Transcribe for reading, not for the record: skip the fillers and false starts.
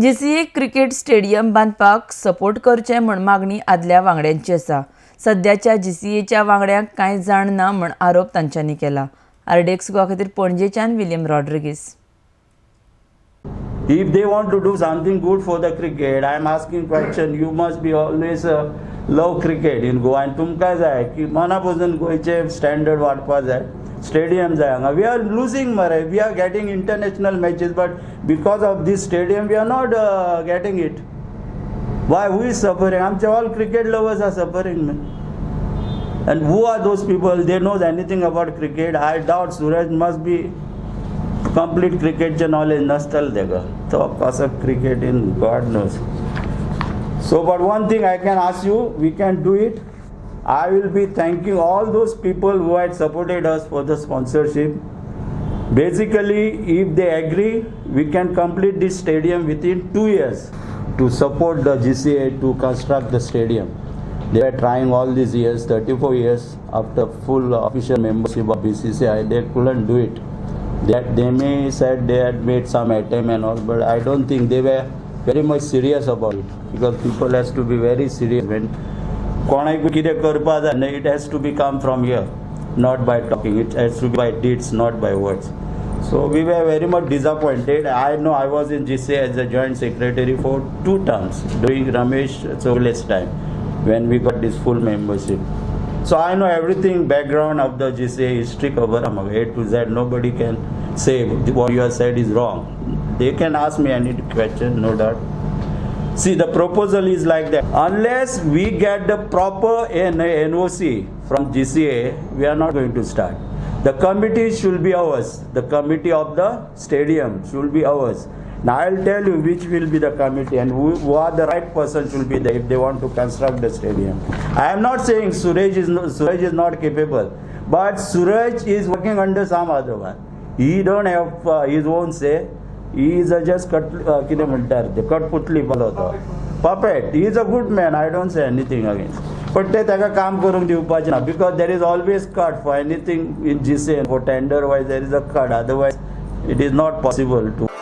GCA cricket stadium बांदपाक support करचें म्हण मागणी आदल्या वांगड्यांची आसा. सद्याच्या जीसीएच्या वांगड्यांक कांय जाण ना म्हण आरोप तांच्यांनी केला. आरडीएक्स गोवा खातीर पणजेच्यान William Rodrigues. If they want to do something good for the cricket, I am asking question. You must be always love cricket in Goa. And तुमकां जाय की मना पसून गोंयचे स्टँडर्ड वाडपा जाय. स्टेडियम जाय हांगा. We are losing मरे. We are getting international matches, but because of this stadium, we are not getting it. Why? Who is suffering? आमचे all cricket lovers are suffering, man. And who are those people? They know anything about cricket? I doubt. Suraj must be complete cricketचे knowledge नसतल तेका. तो कसं cricket in God knows. So, but one thing I can ask you, we can do it. I will be thanking all those people who had supported us for the sponsorship. Basically, if they agree, we can complete this stadium within 2 years to support the GCA to construct the stadium. They were trying all these years, 34 years after full official membership of BCCI, they couldn't do it. That they may said they had made some attempt and all, but I don't think they were very much serious about it, because people has to be very serious when कोणाक कितें करपा जाय, it has to be come from here, not by talking. It has to be by deeds, not by words. So we were very much disappointed. I know I was in GCA as a joint secretary for 2 terms during Ramesh Chole's time when we got this full membership. So I know everything background of the GCA history cover A to Z. Nobody can say what you have said is wrong. They can ask me any question, no doubt. See, the proposal is like that. Unless we get the proper NOC from GCA, we are not going to start. The committee should be ours. The committee of the stadium should be ours. Now I will tell you which will be the committee and who are the right person should be there if they want to construct the stadium. I am not saying Suraj is not capable, but Suraj is working under some other one. He don't have his own say. He is just कितें म्हणटार ते कटपुतली बोलतो puppet. He is a good man. I don't say anything against. But ते ताका काम करूंक दिवपाचें ना, because there is always cut for anything in GCA. For tender wise there is a cut. Otherwise it is not possible to.